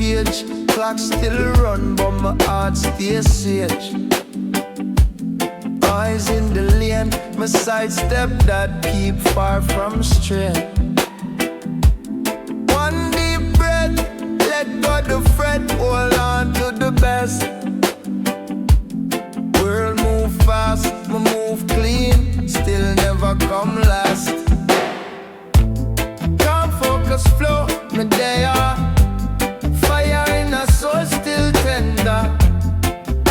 page. Clock still run, but my heart stays sage. Eyes in the lane, my sidestep that keep far from strain. One deep breath, let go the fret, hold on to the best. World move fast, me move clean, still never come last. Can't focus, flow, me there. Fire in a soul still tender.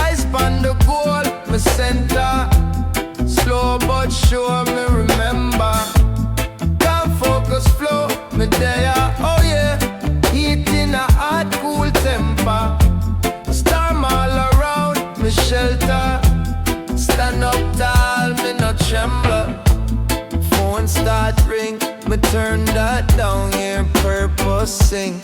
Eyes on the goal, me center. Slow but sure, me remember. Can't focus, flow, me there. Oh yeah, heat in a hot, cool temper. Storm all around, me shelter. Stand up tall, me no tremble. Phone start ring, me turn that down, hear purpose sing.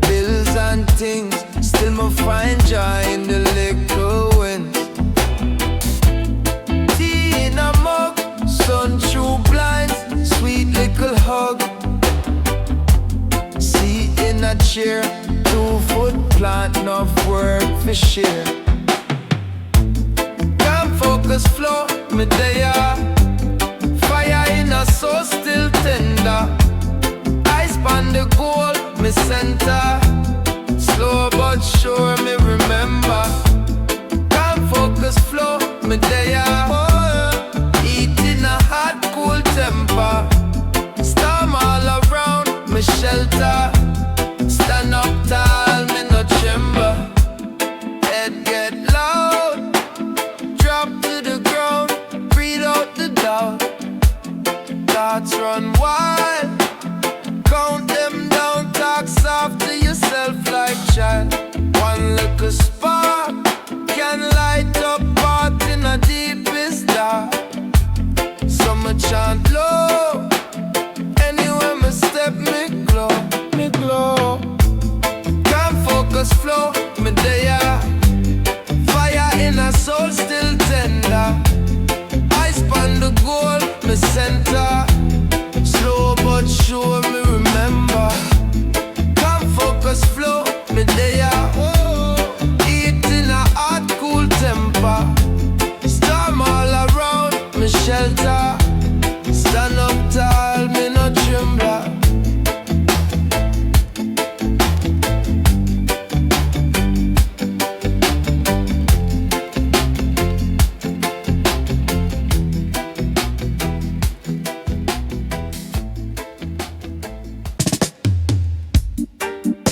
Bills and things, still me find joy in the little wins. Tea in a mug, sun through blinds, sweet little hug. Seat in a chair, 2-foot plant, enough work for share. Can't focus, flow, me there. Fire in a soul still tender. Eyes on the goal, me center. Slow but sure, me remember. Can't focus, flow, me there. Eat in a hot, cool temper. Storm all around, me shelter. Stand up tall, me no tremble. Head get loud, drop to the ground, breathe out the doubt. Thoughts run wild, count them down, talk soft to yourself like child. One little spark can light up path in the deepest dark. Summer chant low, anywhere me step me glow, me glow. Can't focus, flow, me there. Fire in a soul still tender. Eyes on the goal, me center. Slow but sure, me remember. Can't focus, flow, me there. Eat in a hot, cool temper. Storm all around, me shelter. Stand up tall, me no tremble.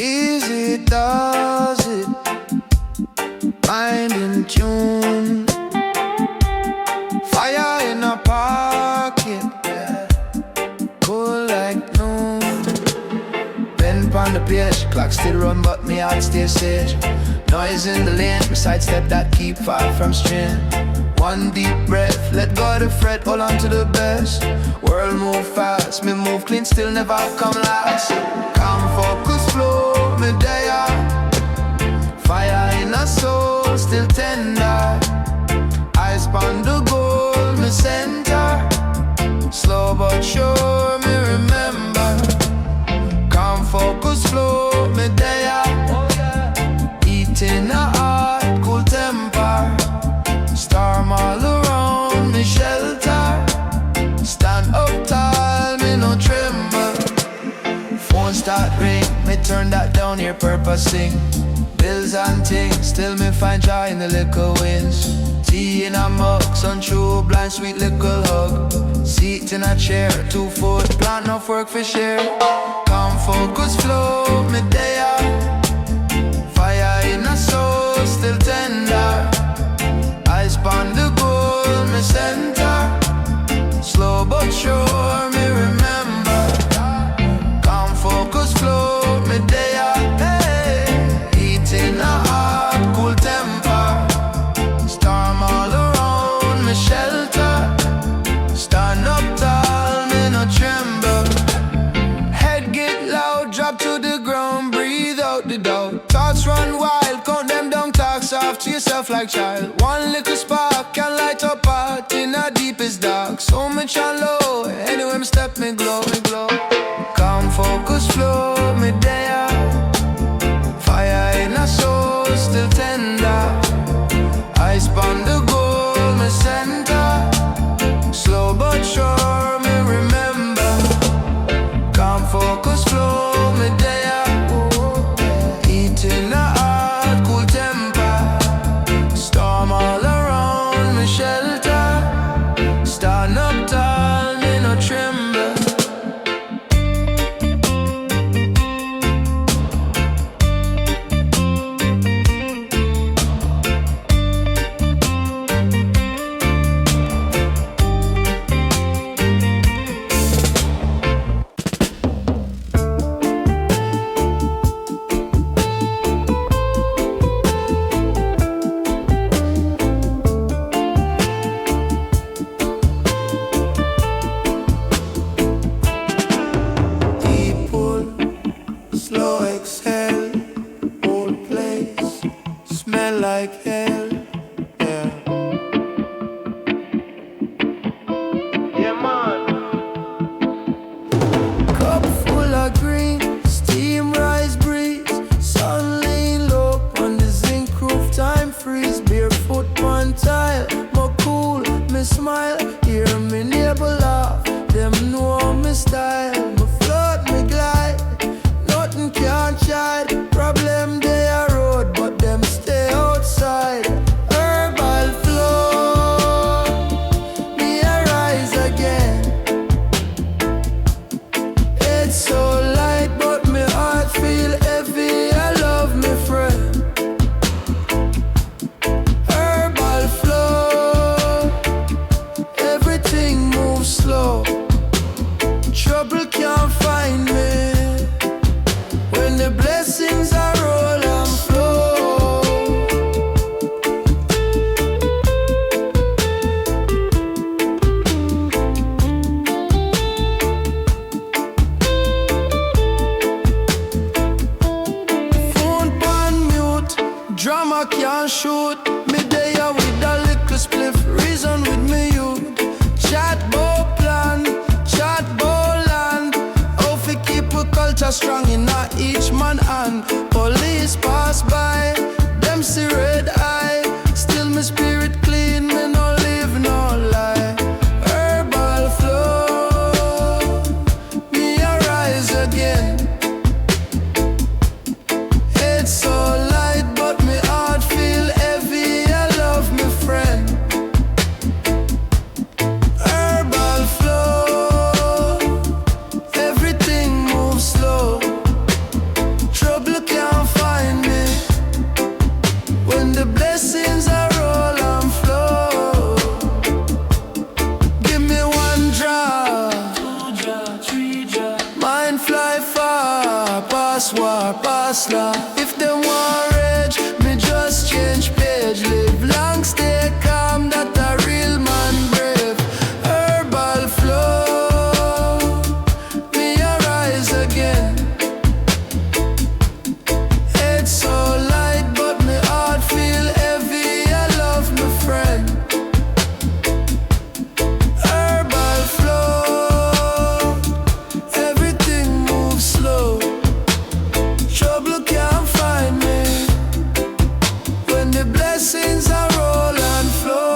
Easy does it, mind in tune. Fire in a pocket, cool like noon. Pen on the page, clock still run but me heart stay sage. Noise in the lane, me sidestep that keep far from strain. One deep breath, let go the fret, hold on to the best. World move fast, me move clean, still never come last. Calm, focus, flow, me there. Fire in a soul, still tender. Eyes on the goal, me center. Slow but sure, me remember. Calm, focus, flow, me there. Eating a hot, cool temper. Storm all around, me shelter. Stand up tall, me no tremble. Phone start ring, me turn that down, hear purpose sing. Bills and things, still me find joy in the little wins. Tea in a mug, sun through blind, sweet little hug. Seat in a chair, 2-foot plant, enough work for share. Calm, focus, flow, me there. Fire in a soul, still tender. Eyes on the goal, me center. Slow but sure, me remember. Calm, focus, flow, me there. Eating a hot, cool temper. Storm all around, me shelter. Stand up tall, me no tremble. Head get loud, drop to the ground, breathe out the doubt. Thoughts run wild, count them down, talk soft to yourself like child. One little spark can light up heart in the deepest dark. So much and low, anywhere me step me glow, me glow. Calm, focus, flow, me there. like hell. Yeah. Yeah, man. Cup full of green, steam rise breeze. Sun lean low on the zinc roof, time freeze. Barefoot on tile, more cool, me smile. Hear me neighbor laugh, them know me style. Me float, me glide, nothing can't chide. Problem they are road, but them stay outside. Herbal flow, me arise again. It's so light, but me heart feel heavy. I love me friend. Herbal flow, everything moves slow. Trouble can't find me. When the blessings are roll and flow. Phone pan mute, drama can't shoot. Me there with a little spliff, reason with me youth. Chat bow plan, chat bow land. How fi keep a culture strong in a each man hand. Police pass by, them see red eye. Still me spirit clean, me no live no lie. Herbal flow, me arise again. It's so light, but me heart feel heavy. I love me friend. Herbal flow, everything moves slow. Trouble can't find me. When the blessings are roll and flow. Give me one drop, two drop, three drop. Mind fly far, past war, past law. If them want rage, me just change page. Live long, stay calm, that a real man brave. Herbal flow, me arise again. It's so light, but me heart feel heavy. I love my friend. Herbal flow, everything moves slow. Trouble can't find me. When the blessings are roll and flow.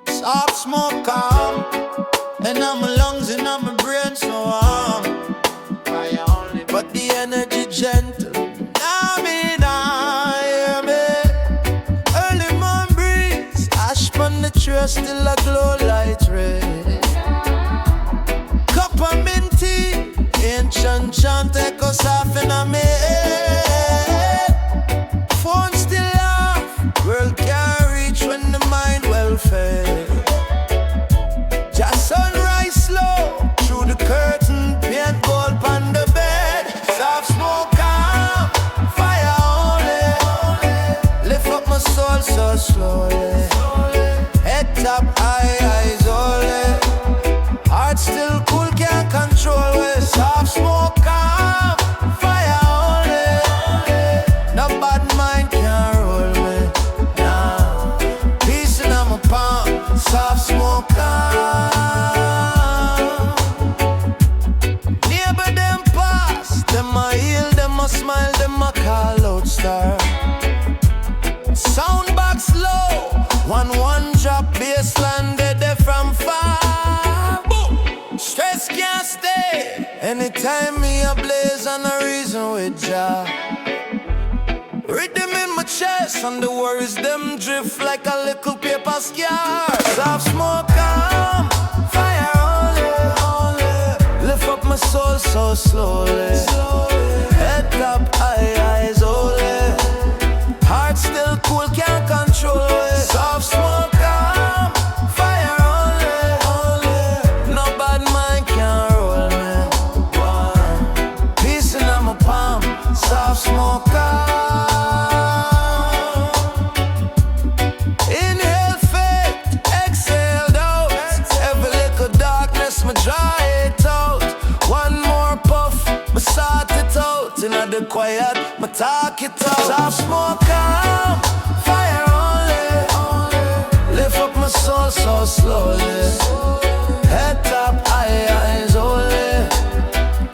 Soft smoke calm, and I'm my lungs and I'm my brain so warm. But the energy gentle. Now me now hear me. Early morn breeze, ash on the tree, still a glow light red. Cup of mint tea, ancient chant echo soft in a me head. Phone still off, world can't reach when the mind well fed. Just sunrise slow through the curtain, paint gold on the bed. Soft smoke calm, fire only. Lift up my soul so slowly. Head top, eyes only. Heart still cool, can't control it. Soft smoke calm, fire only. No bad mind can't roll me. Nah, peace in my palm. Soft smoke calm. Neighbor them pass, them a heal, them a smile, them a call out star. Sound box low, one drop bassline dead from far. Boom. Stress can't stay. Anytime me a blaze and a reason with Jah. Rhythm in my chest and the worries them drift like a little paper scar. Soft smoke calm, fire only. Lift up my soul so slowly. Head up, eyes only. Heart still cool, soft smoke out. Inhale faith, exhale doubt. Every little darkness, me dry it out. One more puff, me sort it out. In the quiet, me talk it out. Soft smoke out, fire only. Lift up my soul so slowly. Head top, eyes only.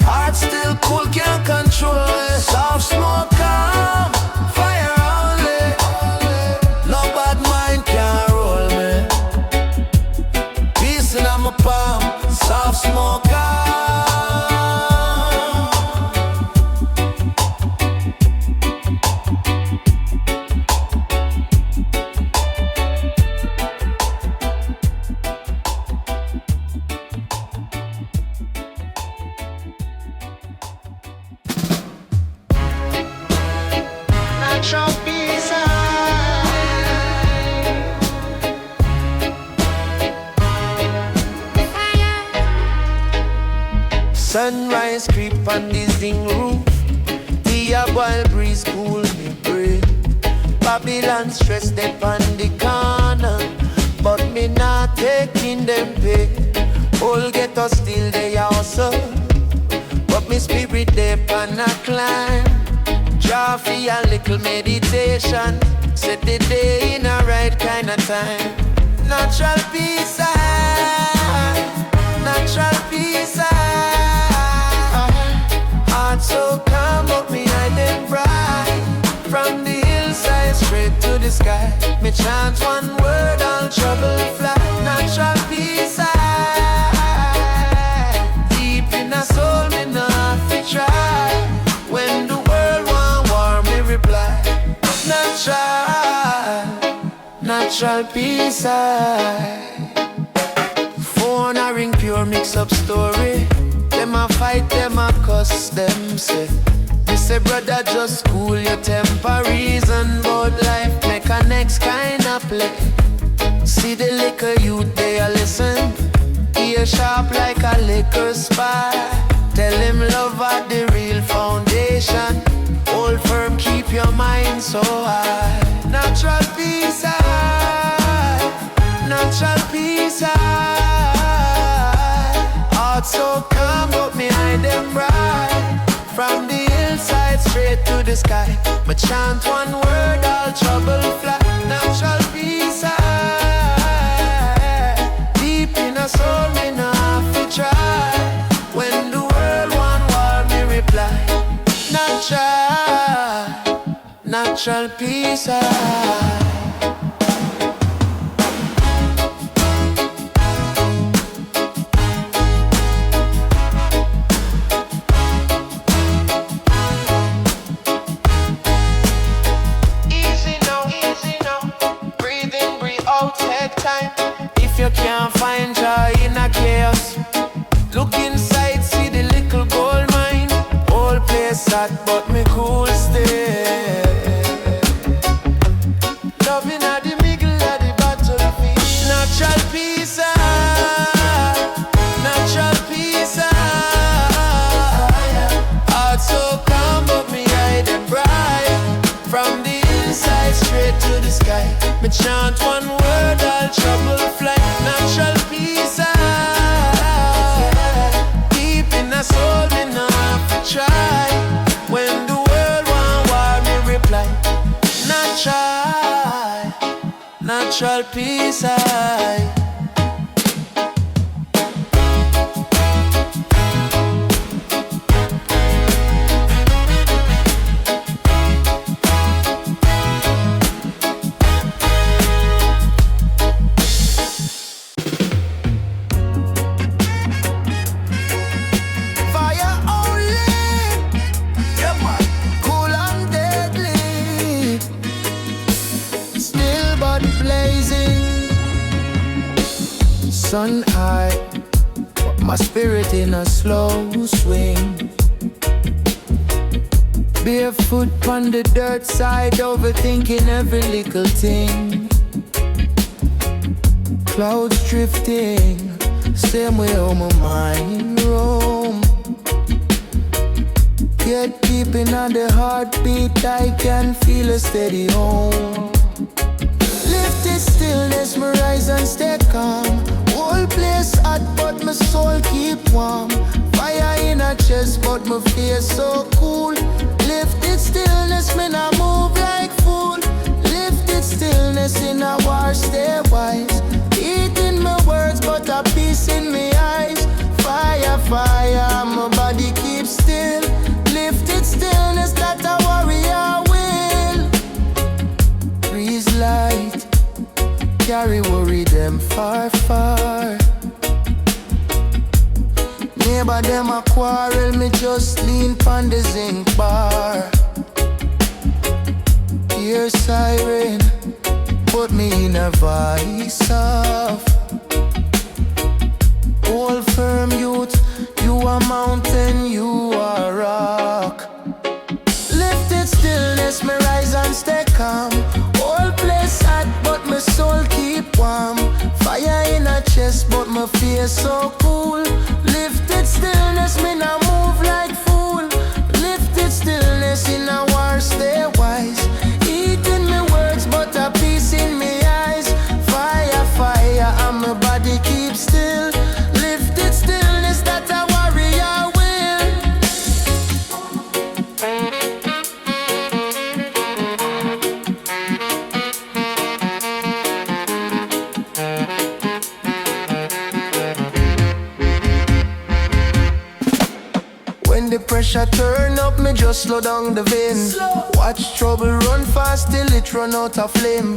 Heart still cool, can't control it. Soft smoke calm, fire only. No bad mind can roll me. Peace in my palm, soft smoke calm. Sunrise creep on the zinc roof. The wild breeze cool me breath. Babylon stress they on the corner, but me not taking them pay. All get us still they also, but me spirit they on a climb. Draw for a little meditation, set the day in a right kind of time. Natural peace natural peace heart so calm, but me hide them bright. From the hillside straight to the sky, me chant one word, all trouble fly. Natural peace deep in a soul, me not fi try. When the world want war, me reply. Natural peace phone a ring, pure mix up story. Them a fight, them a cuss, them say. Me say brother just cool your temper. Reason about life, make a next kind of play. See the liquor youth, they a listen. Ear sharp like a liquor spy. Tell him love at the real foundation. Hold firm, keep your mind so high. Natural peace natural peace heart so calm, but me hide them bright. From the hillside straight to the sky, me chant one word, all trouble fly. Natural peace deep in a soul, me not have to try. When the world want war, me reply. Natural peace If you can't find joy in a chaos, look inside, see the little gold mine. Whole place hot, but me cool stay. Loving at the middle of the battlefield. Natural peace natural peace heart so calm, but me hide and bright. From the inside straight to the sky, me chant one word, all trouble fly. Natural peace deep in a soul, me not have to try. When the world want war, me reply. Natural peace sun high, my spirit in a slow swing. Barefoot on the dirt side, overthinking every little thing. Clouds drifting, same way how my mind roam. Yet keep Sleeping on the heartbeat, I can feel a steady home. Lifted stillness, my rise and stay calm. Whole place hot, but my soul keep warm. Fire in a chest, but my face so cool. Lifted stillness, me not move like fool. Lifted stillness in a war, stay wise. Eating my words, but a peace in me eyes. Fire, fire, my body keeps still. Lifted stillness, that a warrior will. Breeze light, carry worry them far, far. Neighbor them a quarrel, me just lean pon the zinc bar. Hear siren, put me in a vice off. Hold firm youth, you a mountain, you a rock. Lifted stillness, me rise and stay calm. Whole place hot, but my soul keep warm. Fire in a chest, but my face so cool. Lifted stillness, me not move like fool. Lifted stillness in a war, stay wise. Eating me words, but a peace in me eyes. Fire, fire, and my body keep still. Lifted stillness, that a warrior will. When the pressure turn up, me just slow down the vein. Watch trouble run fast till it run out of flame.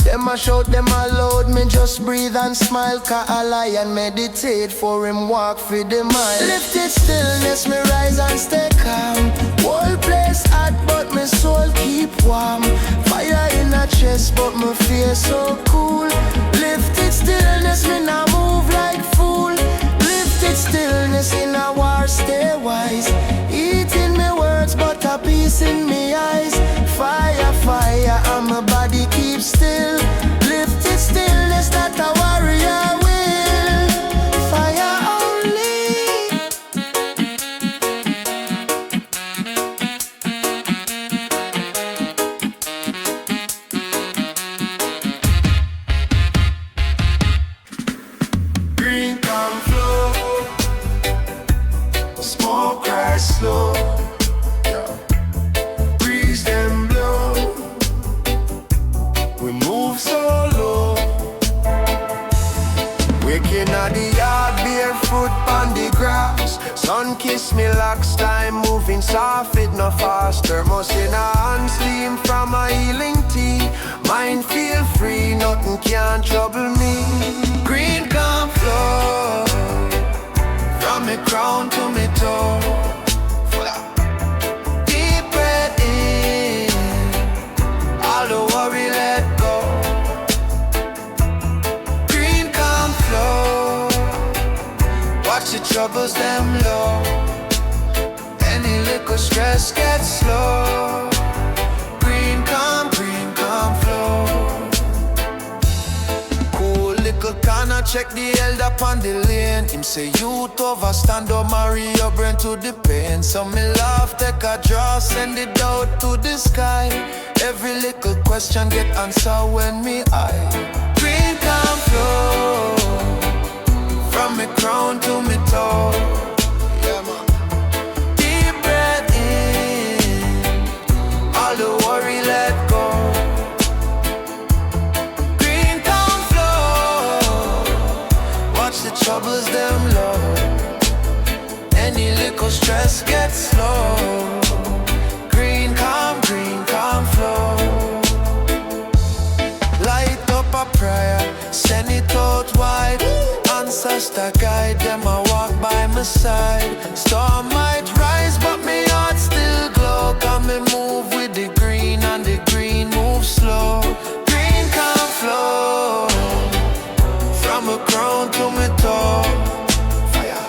Them a shout, them a loud, me just breathe and smile. Cause I lie and meditate for him walk for the mile. Lifted stillness, me rise and stay calm. Whole place hot, but my soul keep warm. Fire in a chest, but my face so cool. Lifted stillness, me not move like fool. Lifted stillness in a war, stay wise. Eating me words, but a peace in me eyes. Fire, fire, and my body keeps still. Lifted stillness, that a warrior will. Fire only. Green come flow, smoke rise slow. Breeze them blow, we move so low. Waking at the yard, barefoot on the grass. Sun kiss me locks, time moving soft, it no fast. Thermos in a hand, steam from a healing tea. Mind feel free, nothing can trouble me. Green come flow, from me crown to me toe. Deep breath in, all the worry let go. Green come flow, watch the troubles them low. Any little stress gets slow. Green come flow. Cool little corner, check the elder on the lane. Him say youth over, stand up, marry your brain to the pain. So me laugh, take a draw, send it out to the sky. Every little question get answer when me eye. Green come flow, from me crown to me toe. Yeah, man. Deep breath in, all the worry let go. Green come flow, watch the troubles them low. Any little stress gets slow. Green come flow. Light up a prayer, send it out wide. Ancestor guide them, I walk by my side. Storm might rise, but me heart still glow. Come and move with the green, and the green move slow. Green come flow, from a crown to me toe. Fire,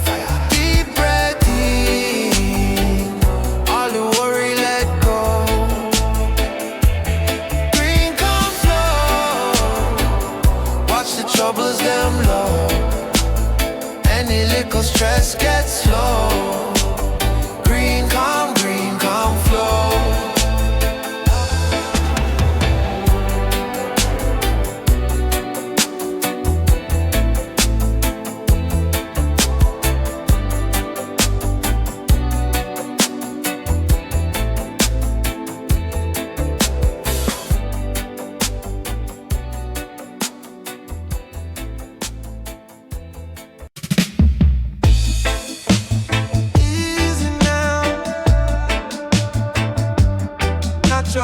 fire. Deep breath in, all the worry let go. Green come flow, watch the troubles them low. Any little stress gets slow. Green come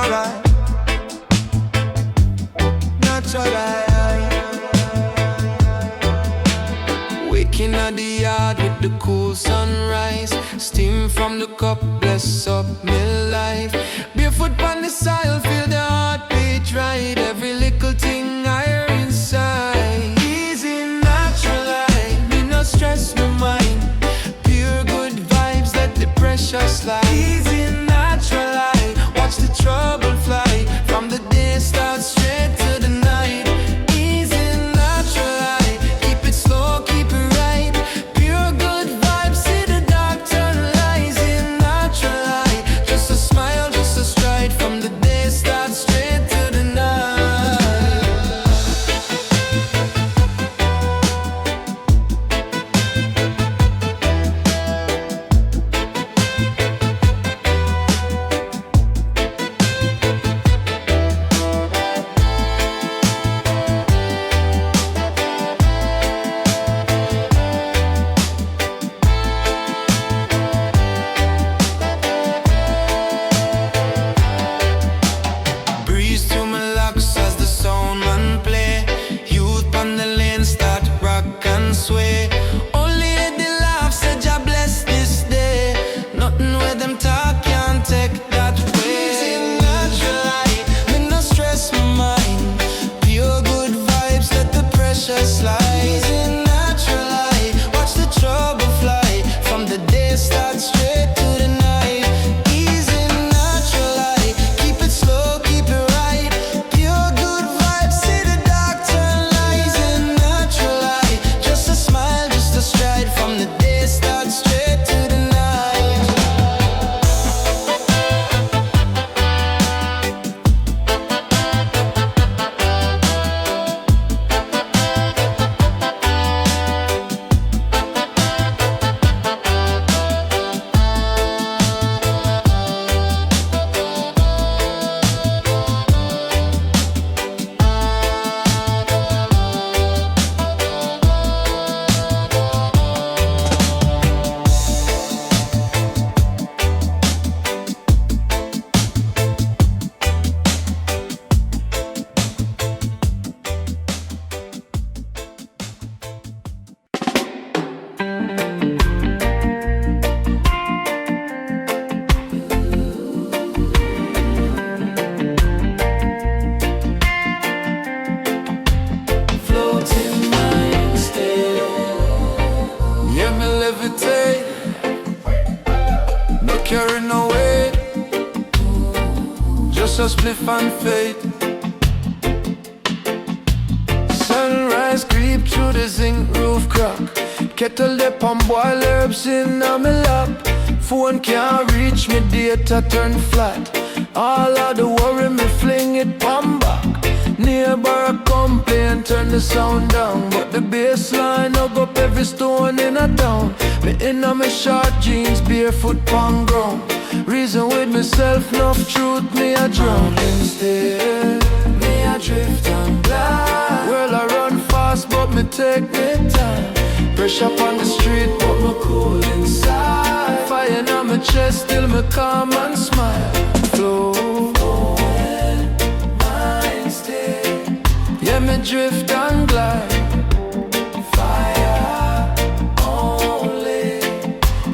natural. Natural. Waking at the yard with the cool sunrise, steam from the cup, bless up my life. Barefoot on the soil, feel the heartbeat right. Every little thing I hear inside. Easy, natural life, me no stress my mind. Pure good vibes, let the pressure slide. Easy, natural life, watch the trouble fly. From the day start straight to the night. Easy, natural life, keep it slow, keep it right. Pure good vibes, see the dark turn light. Easy, natural life, just a smile, just a stride. From the day start straight to the night. Breeze through my locks as the sound man play. Youth on the lane start rock and sway. Only the laugh said Jah bless this day. Nothing where them talk can't take that way. Easy, natural light, me no stress my mind. Pure good vibes, let the pressure slide. Easy, natural light, watch the trouble fly. From the day start straight to the night. Easy, natural light, keep it slow, keep it right. Pure good vibes, see the dark turn light. Easy, natural light, just a smile, just a stride. From the day start straight to the night. Floating mind state, yeah, me levitate. No carry no weight, just a spliff and fade. Sunrise creep through the zinc roof crack. Kettle dip and boil herbs in on me lap. Phone can't reach me, data turn flat. All of the worry me fling it palm back. Neighbor a complain, turn the sound down. But the bassline hug up every stone in a town. Me in a me short jeans, barefoot pon ground. Reason with myself, enough truth me a drown. Instead, me a drift and glide. Well I run fast but me take me time. Pressure up on the street but me cool inside. Fire in my chest, still me calm and smile. Flow, mind stay. Yeah, me drift and glide. Fire only,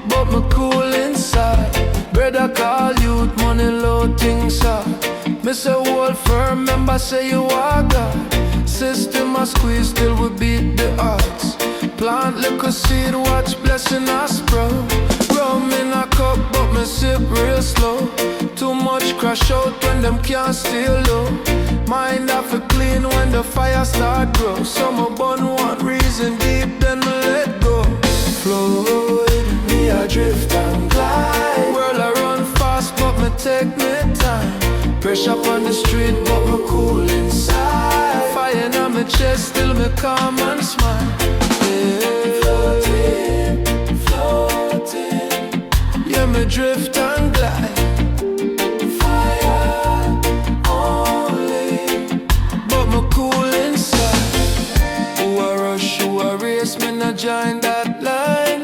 but me cool inside. Brother call youth, money low things up. Me say hold firm, remember say you are God. System a squeeze till we beat the odds. Plant little seed, watch blessing us sprout. Rum in a cup, but me sip real slow. Too much crash out when them can't steal low. Mind have to clean when the fire start grow. Some a burn one reason deep, then me let go. Float, me a drift and glide. World I run fast, but me take me time. Pressure up on the street, but me cool inside. Fire in my chest, still me calm and smile. Yeah. Floating, floating. Yeah, me drift and glide. Fire only, but me cool inside. Who a rush, who a race, me not join that line.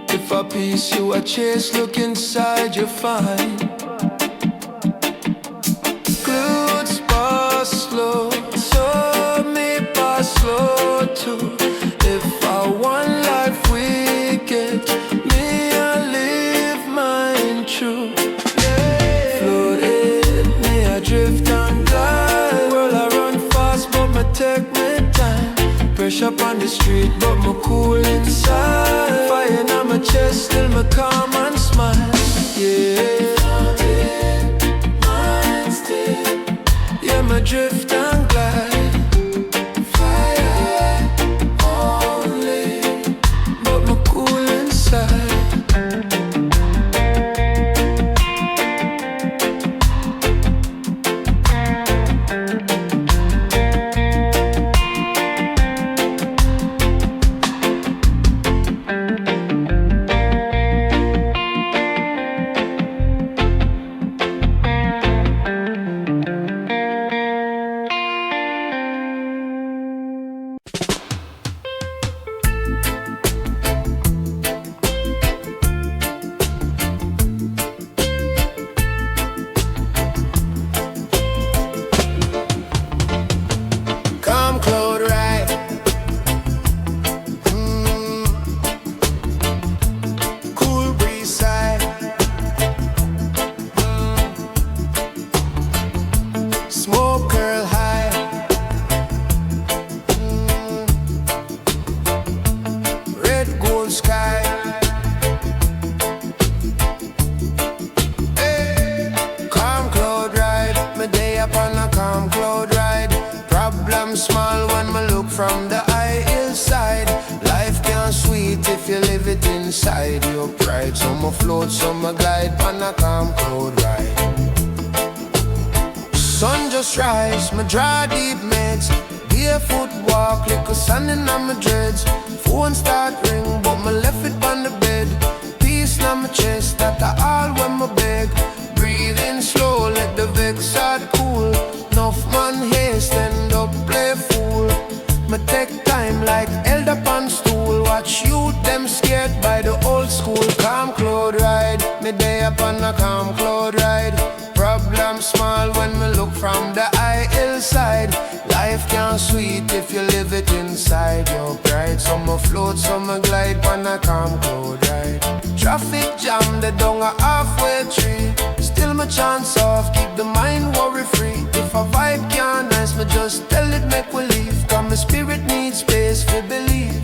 If a peace you a chase, look inside you find. Glutes pass slow, so me pass slow too. If I want life wicked, me I live mine true. Floated, me I drift and glide. World I run fast but me take me time. Pressure up on the street but me cool inside. Fire in my chest, still me calm and smile. Yeah, mine still. Yeah, me drift and glide. Fire only, but me cool inside. From the eye inside, life can't sweet if you live it inside your pride. Some a float, some a glide, on a calm cloud ride. Sun just rise, me draw deep meds. Barefoot walk, like a sun in my dreads. Phone start ring, but me left it on the bed. Peace in my chest, that I all when me beg. Breathing slow, let the vex heart cool. Enough man here, stand up, play fool. Me take time like held up on stool. Watch you them scared by the old school. Calm cloud ride, me day up on a calm cloud ride. Problem small when me look from the eye hillside. Life can't sweet if you live it inside your pride. Some a float, some a glide on a calm cloud ride. Traffic jam, the down a halfway tree. Still my chance off, keep the mind worry free. If a vibe can't nice, me just tell it make we leave. Cause my spirit needs space for believe.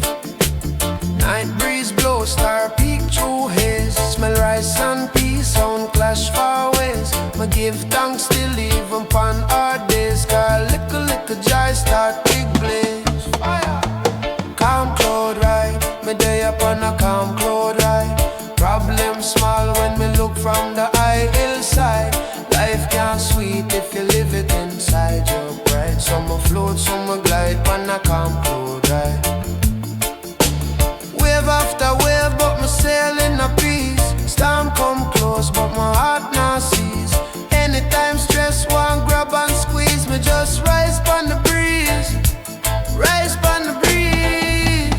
Night breeze blow, star peek through haze. Smell rice and peas, sound clash far ways. Me give thanks still even pon hard days. Cause little joy start big blaze. Fire. Calm cloud ride, me day up on a calm cloud ride. Problem small when me look from the eye hillside. Life can't sweet if you live it inside your pride. Some a float, some a glide, on a calm cloud ride. Wave after wave, but me sail in a peace. Storm come close, but my heart now sees. Anytime stress one grab and squeeze, me just rise pon the breeze. Rise pon the breeze.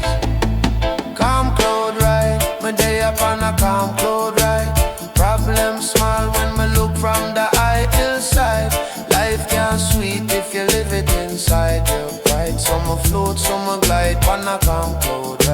Calm cloud ride, me day up on a calm cloud ride. Problem small when me look from the eye hillside. Life can't sweet if you live it inside your pride. Some a float, some a glide, on a calm cloud.